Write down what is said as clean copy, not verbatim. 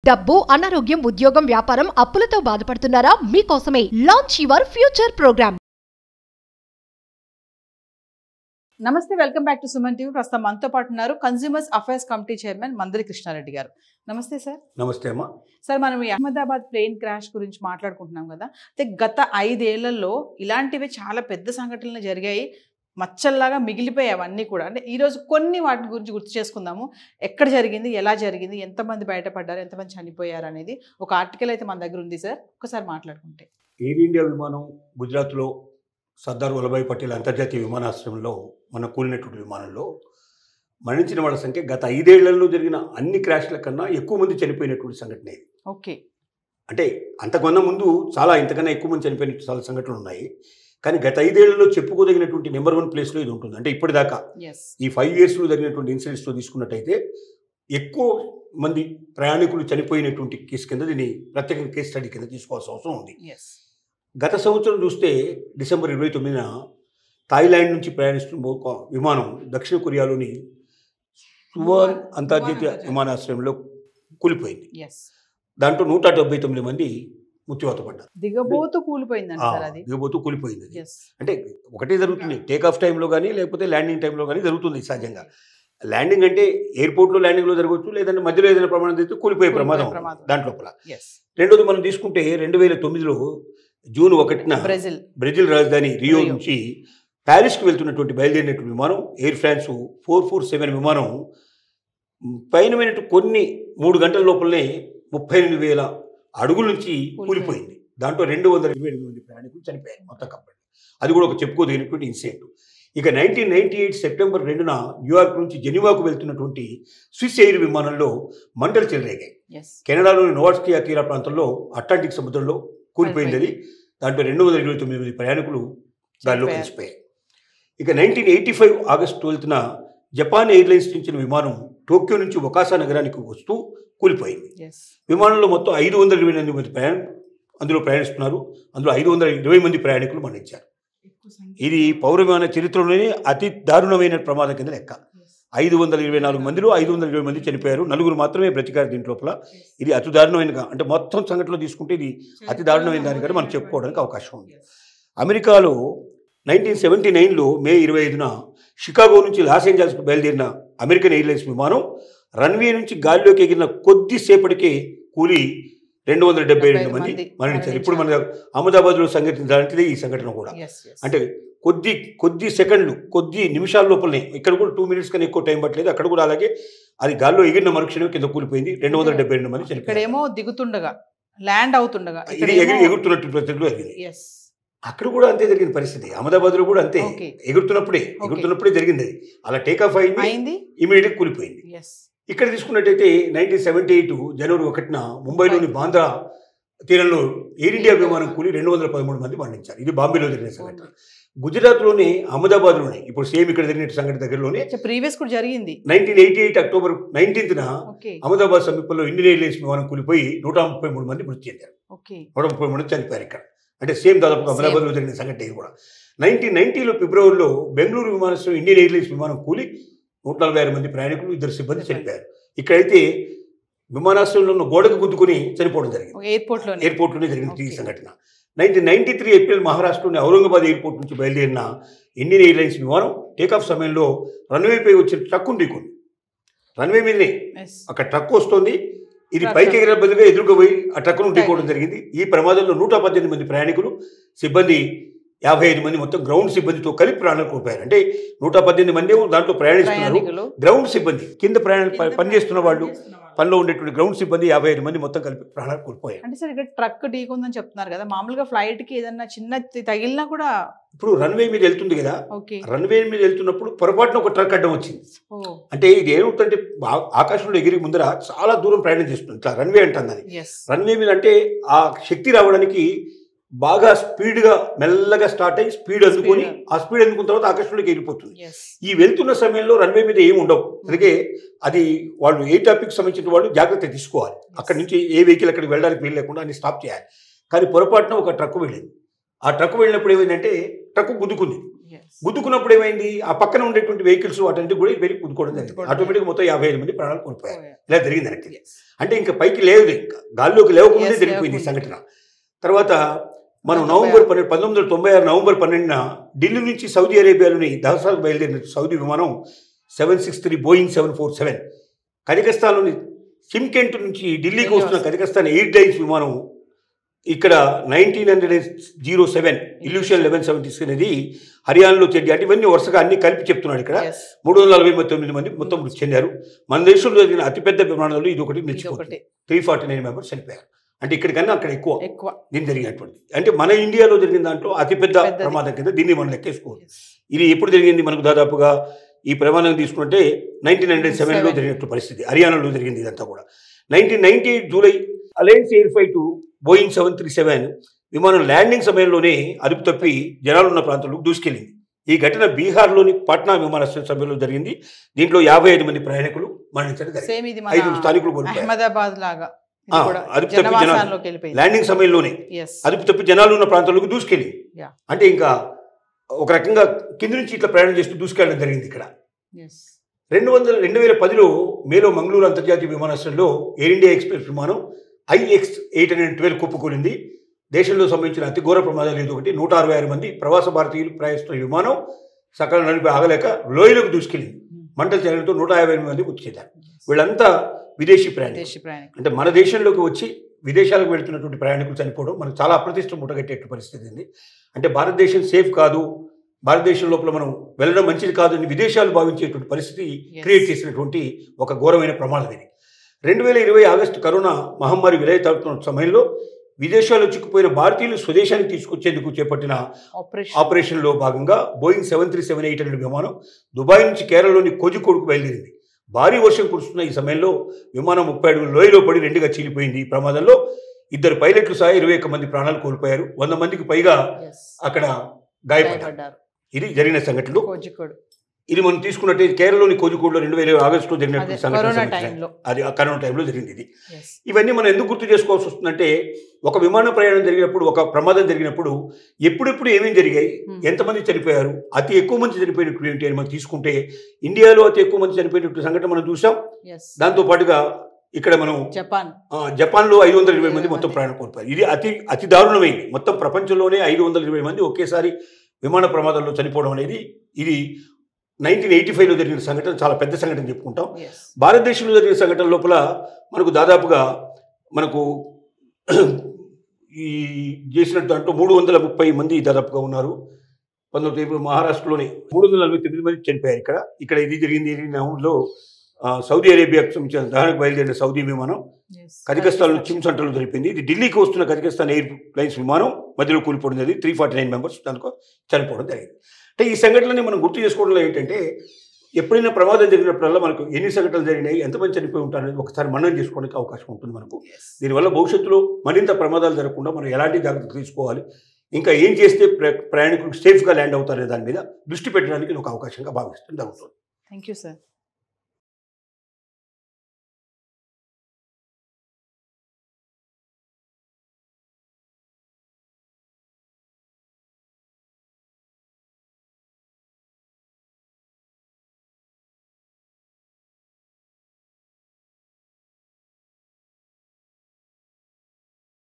డబ్బు, అనారోగ్యం, ఉద్యోగం, వ్యాపారం, అప్పులతో బాధపడుతున్నారా? మీకోసమే లాంచ్ యువర్ ఫ్యూచర్ ప్రోగ్రామ్. నమస్తే, welcome back to Suman TV. ప్రస్తుతం మనతో పాటు ఉన్నారు consumers affairs committee chairman Mandari Krishna Reddy గారు. నమస్తే సార్. నమస్తే అమ్మా. సార్, మనం ఈ అహ్మదాబాద్ ప్లేన్ క్రాష్ గురించి మాట్లాడుకుంటున్నాం కదా. అయితే గత 5 ఏళ్లలో ఇలాంటివి చాలా పెద్ద సంఘటనలు జరిగాయి, మచ్చల్లాగా మిగిలిపోయాయి అవన్నీ కూడా. అంటే ఈరోజు కొన్ని వాటి గురించి గుర్తు చేసుకుందాము. ఎక్కడ జరిగింది, ఎలా జరిగింది, ఎంతమంది బయటపడ్డారు, ఎంతమంది చనిపోయారు అనేది ఒక ఆర్టికల్ అయితే మన దగ్గర ఉంది సార్. ఒకసారి మాట్లాడుకుంటే, ఎయిర్ ఇండియా విమానం గుజరాత్లో సర్దార్ వల్లభాయ్ పటేల్ అంతర్జాతీయ విమానాశ్రయంలో మన కూలినటువంటి విమానంలో మరణించిన వాళ్ళ సంఖ్య గత 5 ఏళ్లలో జరిగిన అన్ని క్రాష్ల కన్నా ఎక్కువ మంది చనిపోయినటువంటి సంఘటన ఇది. ఓకే, అంటే అంతకన్నా ముందు చాలా ఇంతకన్నా ఎక్కువ మంది చనిపోయిన చాలా సంఘటనలు ఉన్నాయి. కానీ గత 5 ఏళ్లలో చెప్పుకోదగినటువంటి నెంబర్ 1 ప్లేస్లో ఇది ఉంటుంది. అంటే ఇప్పటిదాకా ఈ 5 ఇయర్స్లో జరిగినటువంటి ఇన్సిడెంట్స్లో తీసుకున్నట్టయితే ఎక్కువ మంది ప్రయాణికులు చనిపోయినటువంటి కేసు కింద దీన్ని ప్రత్యేక కేసు స్టడీ కింద తీసుకోవాల్సిన అవసరం ఉంది. గత సంవత్సరం చూస్తే డిసెంబర్ 29న థాయిలాండ్ నుంచి ప్రయాణిస్తున్న ఒక విమానం దక్షిణ కొరియాలోని సువాన్ అంతర్జాతీయ విమానాశ్రయంలో కూలిపోయింది. దాంట్లో 179 మంది మృత్యువాత పడ్డారు. దిగబోతూ కూలిపోయింది. దిగబోతూ కూలిపోయింది. అంటే ఒకటే జరుగుతుంది, టేక్ ఆఫ్ టైంలో కానీ లేకపోతే ల్యాండింగ్ టైంలో కానీ జరుగుతుంది సహజంగా. ల్యాండింగ్ అంటే ఎయిర్పోర్ట్లో ల్యాండింగ్లో జరగవచ్చు, లేదంటే మధ్యలో ఏదైనా ప్రమాదం జరిగితే కూలిపోయే ప్రమాదం దాంట్లోపల. రెండోది మనం తీసుకుంటే 2009లో జూన్ 1న బ్రెజిల్ రాజధాని రియో నుంచి ప్యారిస్కి వెళ్తున్నటువంటి బయలుదేరినటువంటి విమానం ఎయిర్ ఫ్రాన్స్ 447 విమానం పైన కొన్ని 3 గంటల లోపలనే 38,000 అడుగుల నుంచి కూలిపోయింది. దాంట్లో 228 మంది ప్రయాణికులు చనిపోయారు మొత్తం కంపెనీ. అది కూడా ఒక చెప్పుకోదగినటువంటి ఇన్సిడెంట్. ఇక 1998 సెప్టెంబర్ 2న న్యూయార్క్ నుంచి జెనీవాకు వెళ్తున్నటువంటి స్విస్ ఎయిర్ విమానంలో మంటలు చెలరేగాయి. కెనడాలోని నోవాస్కియా తీర ప్రాంతంలో అట్లాంటిక్ సముద్రంలో కూలిపోయింది అది. దాంట్లో 229 మంది ప్రయాణికులు దానిలో కలిసిపోయాయి. ఇక 1985 ఆగస్టు 12న జపాన్ ఎయిర్లైన్స్ నుంచి విమానం టోక్యో నుంచి ఒకాసా నగరానికి వస్తూ కూలిపోయింది. విమానంలో మొత్తం 528 మంది అందులో ప్రయాణిస్తున్నారు. అందులో 520 మంది ప్రయాణికులు మరణించారు. ఇది పౌర విమాన చరిత్రలోనే అతి దారుణమైన ప్రమాదం కింద లెక్క. 524 మందిలో 520 మంది చనిపోయారు, 4 మాత్రమే బ్రతికారు దీంట్లోపల. ఇది అతి దారుణమైన, అంటే మొత్తం సంఘటనలో తీసుకుంటే ఇది అతి దారుణమైన దానికంటే మనం చెప్పుకోవడానికి అవకాశం ఉంది. అమెరికాలో 1979లో మే 25న షికాగో నుంచి లాస్ ఏంజల్స్కు బయలుదేరిన అమెరికన్ ఎయిర్లైన్స్ విమానం రన్వే నుంచి గాలిలోకి ఎగిరిన కొద్దిసేపటికే కూలి 272 మంది మరణించారు. ఇప్పుడు మన అహ్మదాబాద్లో సంఘటించాలంటే ఈ సంఘటన కూడా అంటే కొద్ది సెకండ్లు, కొద్ది నిమిషాల లోపలనే, ఇక్కడ కూడా 2 మినిట్స్ కన్నా ఎక్కువ టైం పట్టలేదు. అక్కడ కూడా అలాగే అది గాల్లో ఎగిరిన మరుక్షణం కింద కూలిపోయింది. 272 మంది చనిపోయారు. దిగుతుండగా, ల్యాండ్ అవుతుండగా ఎగురుతున్నట్టు పరిస్థితులు జరిగింది. అక్కడ కూడా అంతే జరిగిన పరిస్థితి. అహ్మదాబాద్లో కూడా అంతే, ఎగురుతున్నప్పుడే జరిగింది. అది అలా టేక్ ఆఫ్ అయింది, ఇమీడియట్గా కూలిపోయింది. ఇక్కడ తీసుకున్నట్టయితే 1978 జనవరి 1న ముంబైలోని బాంద్రా తీరంలో ఎయిర్ ఇండియా విమానం కూలి 213 మంది మరణించారు. ఇది బాంబేలో జరిగిన సంఘటన. గుజరాత్లోనే అహ్మదాబాద్లోనే ఇప్పుడు సేమ్ ఇక్కడ జరిగిన సంఘటన దగ్గరలోనే ప్రీవియస్ కూడా జరిగింది. 1988 అక్టోబర్ 19న అహ్మదాబాద్ సమీపంలో ఇండియన్ ఎయిర్లైన్స్ విమానం కూలిపోయి 133 మంది మృతి చెందారు. 130 మంది చనిపోయారు ఇక్కడ. అంటే సేమ్ దాదాపు అహ్మదాబాద్లో జరిగిన సంఘటన ఇది కూడా. 1990లో ఫిబ్రవరిలో బెంగళూరు విమానాశ్రయం ఇండియన్ ఎయిర్లైన్స్ విమానం కూలి 146 మంది ప్రయాణికులు, 2 సిబ్బంది చనిపోయారు. ఇక్కడైతే విమానాశ్రయంలో ఉన్న గోడకు గుద్దుకుని చనిపోవడం జరిగింది. ఎయిర్పోర్ట్లోనే జరిగింది ఈ సంఘటన. 1993 ఏప్రిల్ మహారాష్ట్రలోని ఔరంగాబాద్ ఎయిర్పోర్ట్ నుంచి బయలుదేరిన ఇండియన్ ఎయిర్లైన్స్ విమానం టేకాఫ్ సమయంలో రన్వేపై వచ్చిన ట్రక్కును ఢీకొంది. రన్వే మీదనే అక్కడ ట్రక్ వస్తుంది, ఇది పైకి ఎగిరే బదులుగా ఎదురుగా పోయి ఆ ట్రక్కును ఢీకోవడం జరిగింది. ఈ ప్రమాదంలో 118 మంది ప్రయాణికులు, సిబ్బంది 55 మంది, మొత్తం గ్రౌండ్ సిబ్బందితో కలిపి ప్రాణాలు కోల్పోయారు. అంటే 118 మంది దాంట్లో ప్రయాణిస్తున్నారు. గ్రౌండ్ సిబ్బంది కింద పనిచేస్తున్న వాళ్ళు, పనిలో ఉండేటువంటి గ్రౌండ్ సిబ్బంది 55 మంది మొత్తం కలిపి ప్రాణాలు కోల్పోయారు. అంటే సార్, ఇక్కడ ట్రక్ ఢీకొందని చెప్తున్నారు కదా, మామూలుగా ఫ్లైట్ కి ఏదన్నా చిన్న తగిలినా కూడా ఇప్పుడు రన్వే మీద వెళ్తుంది కదా, రన్వే మీద వెళ్తున్నప్పుడు పొరపాటున ఒక ట్రక్ అడ్డం వచ్చింది. అంటే ఇది ఏమవుతుందంటే ఆకాశంలో ఎగిరి ముందర చాలా దూరం ప్రయాణం చేస్తుంది. ఇట్లా రన్వే అంటుంది. అది రన్వే మీద అంటే ఆ శక్తి రావడానికి బాగా స్పీడ్గా మెల్లగా స్టార్ట్ అయ్యి స్పీడ్ అందుకొని, ఆ స్పీడ్ అందుకున్న తర్వాత ఆకాశంలోకి ఎగిరిపోతుంది. ఈ వెళ్తున్న సమయంలో రన్వే మీద ఏమి ఉండవు. అందుకే అది వాళ్ళు ఎయిర్ ట్రాఫిక్ సంబంధించిన వాళ్ళు జాగ్రత్త తీసుకోవాలి. అక్కడి నుంచి ఏ వెహికల్ అక్కడికి వెళ్ళడానికి వీలు లేకుండా అన్ని స్టాప్ చేయాలి. కానీ పొరపాటున ఒక ట్రక్ వెళ్ళింది. ఆ ట్రక్ వెళ్ళినప్పుడు ఏమైందంటే ట్రక్ గుద్దుకుంది. గుద్దుకున్నప్పుడు ఏమైంది, ఆ పక్కన ఉండేటువంటి వెహికల్స్ వాటి కూడా వెళ్ళి గుద్దుకోవడం జరిగింది. ఆటోమేటిక్గా మొత్తం 55 మంది ప్రాణాలు కోల్పోయారు. ఇలా జరిగింది అనకి. అంటే ఇంకా పైకి లేదు, ఇంకా గాల్లోకి లేవకముందే జరిగిపోయింది ఈ సంఘటన. తర్వాత మనం 1996 నవంబర్ 12న ఢిల్లీ నుంచి సౌదీ అరేబియాలోని దహసాకు బయలుదేరిన సౌదీ విమానం 763 బోయింగ్ 747 కజకస్తాన్లోని షిమ్కెంట్ నుంచి ఢిల్లీకి వస్తున్న కజకస్తాన్ ఎయిర్లైన్స్ విమానం ఇక్కడ 1907 ఇల్యూషన్ 1176 అనేది హర్యానాలో చెంది. అంటే ఇవన్నీ వరుసగా అన్ని కలిపి చెప్తున్నాడు. ఇక్కడ 349 మంది మొత్తం మృతి చెందారు. మన దేశంలో జరిగిన అతిపెద్ద ప్రమాణాలు ఇది ఒకటి నిలిచిపోతుంది. 349 మెంబర్స్ చనిపోయారు. అంటే ఇక్కడికన్నా అక్కడ ఎక్కువ దీన్ని జరిగినటువంటి. అంటే మన ఇండియాలో జరిగిన దాంట్లో అతిపెద్ద ప్రమాదం కింద దీన్ని మనం లెక్కేసుకోవాలి. ఇది ఎప్పుడు జరిగింది మనకు దాదాపుగా ఈ ప్రమాదం తీసుకుంటే 1907లో జరిగినట్టు పరిస్థితి. హర్యానాలో జరిగింది ఇదంతా కూడా. 1998 July alliance air flight Boeing 737 విమానం ల్యాండింగ్ సమయంలోనే అదుపు తప్పి జనాలున్న ప్రాంతంలోకి దూసుకెళ్లింది. ఈ ఘటన బీహార్లోని పాట్నా విమానాశ్రయం సమయంలో జరిగింది. దీంట్లో 55 మంది ప్రయాణికులు మరణించడం జరిగింది. 5 స్థానికులు కోల్పోయారు. అదుపు తప్పి జనాలు ల్యాండింగ్ సమయంలోనే అదుపు తప్పి జనాలు ఉన్న ప్రాంతంలోకి దూసుకెళ్ళింది. అంటే ఇంకా ఒక రకంగా కింది నుంచి ఇట్లా ప్రయాణం చేస్తూ దూసుకెళ్ళడం జరిగింది. ఇక్కడ 2010లో మేలో మంగళూరు అంతర్జాతీయ విమానాశ్రయంలో ఎయిర్ ఇండియా ఎక్స్ప్రెస్ విమానం IX-812 కుప్పకూలింది. దేశంలో సంబంధించిన అతి ఘోర ప్రమాదాలు ఇది ఒకటి. 166 మంది ప్రవాస భారతీయులు ప్రయాణిస్తున్న విమానం సకాలం నడిపి ఆగలేక లోయలోకి దూసుకెళ్ళింది. మంటలు చెరగడంతో 158 మంది మృతి చెందారు. వీళ్ళంతా విదేశీ ప్రయాణికులు. అంటే మన దేశంలోకి వచ్చి విదేశాలకు వెళ్తున్నటువంటి ప్రయాణికులు చనిపోవడం మనకు చాలా అప్రతిష్ట ముట్టగట్టేట పరిస్థితి ఉంది. అంటే భారతదేశం సేఫ్ కాదు, భారతదేశం లోపల మనం వెళ్ళడం మంచిది కాదు అని విదేశాలు భావించేటువంటి పరిస్థితి క్రియేట్ చేసినటువంటి ఒక ఘోరమైన ప్రమాదం ఇది. 2020 ఆగస్టు కరోనా మహమ్మారి విలయతాడుతున్న సమయంలో విదేశాల్లో చిక్కుపోయిన భారతీయులు స్వదేశానికి తీసుకొచ్చేందుకు చేపట్టిన ఆపరేషన్లో భాగంగా బోయింగ్ 737-800 విమానం దుబాయ్ నుంచి కేరళలోని కోజికోడ్కు బయలుదేరింది. భారీ వర్షం కురుస్తున్న ఈ సమయంలో విమానం 30 అడుగుల లోయలో పడి 2గా చీలిపోయింది. ఈ ప్రమాదంలో 2 పైలట్లు సహా 21 మంది ప్రాణాలు కోల్పోయారు. 100 మందికి పైగా అక్కడ గాయపడ్డారు. ఇది జరిగిన సంఘటనలు. ఇది మనం తీసుకున్నట్టే కేరళలోని కోజికోడ్లో 2020 ఆగస్టులో జరిగినటువంటి సంఘటన. అది ఆ కరోనా టైంలో జరిగింది. ఇది ఇవన్నీ మనం ఎందుకు గుర్తు చేసుకోవాల్సి వస్తుందంటే, ఒక విమాన ప్రయాణం జరిగినప్పుడు, ఒక ప్రమాదం జరిగినప్పుడు ఎప్పుడెప్పుడు ఏమేమి జరిగాయి, ఎంతమంది చనిపోయారు, అతి ఎక్కువ మంది చనిపోయినట్టు ఏంటి అని మనం తీసుకుంటే, ఇండియాలో అతి ఎక్కువ మంది చనిపోయినట్టు సంఘటన మనం చూసాం. దాంతో పాటుగా ఇక్కడ మనం జపాన్లో 520 మంది మొత్తం ప్రాణం కోల్పోయారు. ఇది అతి దారుణమైంది. మొత్తం ప్రపంచంలోనే 520 మంది ఒకేసారి విమాన ప్రమాదంలో చనిపోవడం అనేది ఇది 1985లో జరిగిన సంఘటన. చాలా పెద్ద సంఘటన చెప్పుకుంటాం. భారతదేశంలో జరిగిన సంఘటన లోపల మనకు దాదాపుగా మనకు ఈ చేసిన దాంట్లో 330 మంది దాదాపుగా ఉన్నారు. 19 మహారాష్ట్రలోనే 349 మంది చనిపోయారు. ఇక్కడ ఇది జరిగింది. నవంబర్లో సౌదీ అరేబియాకు సంబంధించిన దహనకు బయలుదేరిన సౌదీ విమానం కజకస్తాన్లో చిమ్సంటలో జరిపింది. ఇది ఢిల్లీకి వస్తున్న కజకస్తాన్ ఎయిర్లైన్స్ విమానం మధ్యలో కూలిపోవడం జరిగింది. 349 మెంబర్స్ దానికో చనిపోవడం జరిగింది. అంటే ఈ సంఘటనని మనం గుర్తు చేసుకోవడంలో ఏంటంటే, ఎప్పుడైనా ప్రమాదం జరిగినప్పుడల్లా మనకు ఎన్ని సంఘటనలు జరిగినాయి, ఎంతమంది చనిపోయి ఉంటారనేది ఒకసారి మననం చేసుకోవడానికి అవకాశం ఉంటుంది మనకు. దీనివల్ల భవిష్యత్తులో మరింత ప్రమాదాలు జరగకుండా మనం ఎలాంటి జాగ్రత్తలు తీసుకోవాలి, ఇంకా ఏం చేస్తే ప్రయాణికులు సేఫ్గా ల్యాండ్ అవుతారనే దాని మీద దృష్టి పెట్టడానికి ఒక అవకాశంగా భావిస్తుంది. Thank you sir.